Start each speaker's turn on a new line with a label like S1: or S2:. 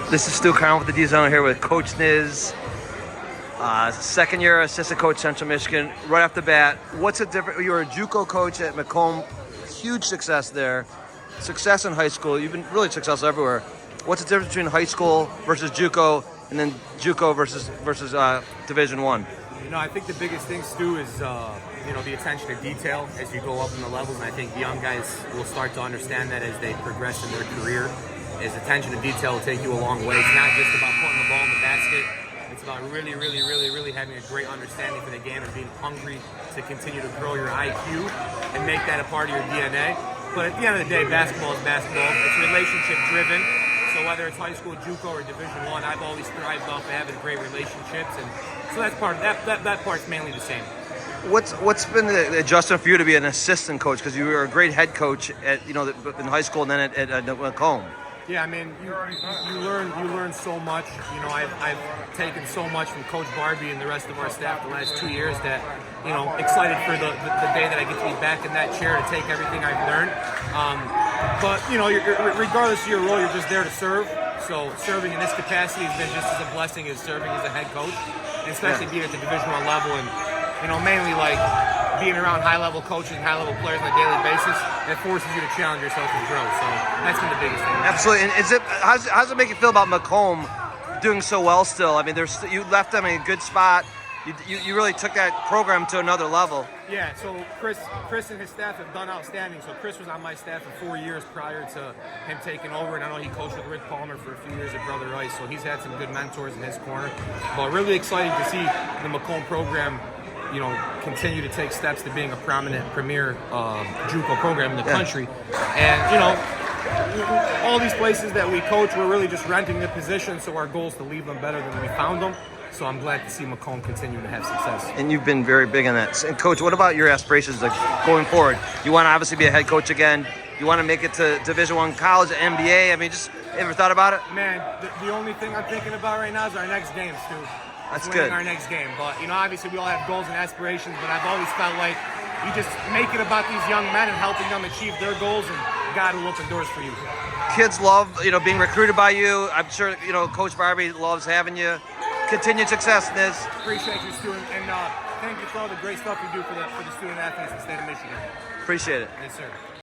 S1: This is Stu Carl with the D-Zone here with Coach Niz. Second year assistant coach, Central Michigan. Right off the bat, what's the difference? You were a JUCO coach at Macomb. Huge success there. Success in high school. You've been really successful everywhere. What's the difference between high school versus JUCO and then JUCO versus Division One?
S2: I think the biggest thing, Stu, is the attention to detail as you go up in the levels, and I think the young guys will start to understand that as they progress in their career. Is attention to detail will take you a long way. It's not just about putting the ball in the basket. It's about really having a great understanding for the game and being hungry to continue to grow your IQ and make that a part of your DNA. But at the end of the day, basketball is basketball. It's relationship driven. So whether it's high school, JUCO, or Division One, I've always thrived off of having great relationships, and so that's part. That part's mainly the same.
S1: What's been the adjustment for you to be an assistant coach? Because you were a great head coach at in high school and then at Macomb.
S2: Yeah, I mean, you learn so much. I've taken so much from Coach Barbie and the rest of our staff the last 2 years that, excited for the day that I get to be back in that chair to take everything I've learned. But regardless of your role, you're just there to serve. So serving in this capacity has been just as a blessing as serving as a head coach, and especially being at the Division I level and, mainly like being around high-level coaches and high-level players on a daily basis. It forces you to challenge yourself and grow. So that's been the biggest thing.
S1: Absolutely. And how does it make you feel about Macomb doing so well still? I mean, you left them in a good spot. You really took that program to another level.
S2: Yeah, so Chris and his staff have done outstanding. So Chris was on my staff for 4 years prior to him taking over, and I know he coached with Rick Palmer for a few years at Brother Rice, so he's had some good mentors in his corner. But really excited to see the Macomb program continue to take steps to being a prominent premier JUCO program in the country. And, all these places that we coach, we're really just renting the position, so our goal is to leave them better than we found them. So I'm glad to see Macomb continue to have success. And
S1: you've been very big on that. And Coach, what about your aspirations going forward? You want to obviously be a head coach again. You want to make it to Division I college, NBA. I mean, just ever thought about it?
S2: Man, the only thing I'm thinking about right now is our next game, Stu.
S1: That's good.
S2: Our next game. But, obviously we all have goals and aspirations, but I've always felt like you just make it about these young men and helping them achieve their goals, and God will open doors for you.
S1: Kids love, being recruited by you. I'm sure, Coach Barbie loves having you. Continued success, Niz.
S2: Appreciate you, Stu, and thank you for all the great stuff you do for the student athletes in the state of Michigan.
S1: Appreciate it.
S2: Yes, sir.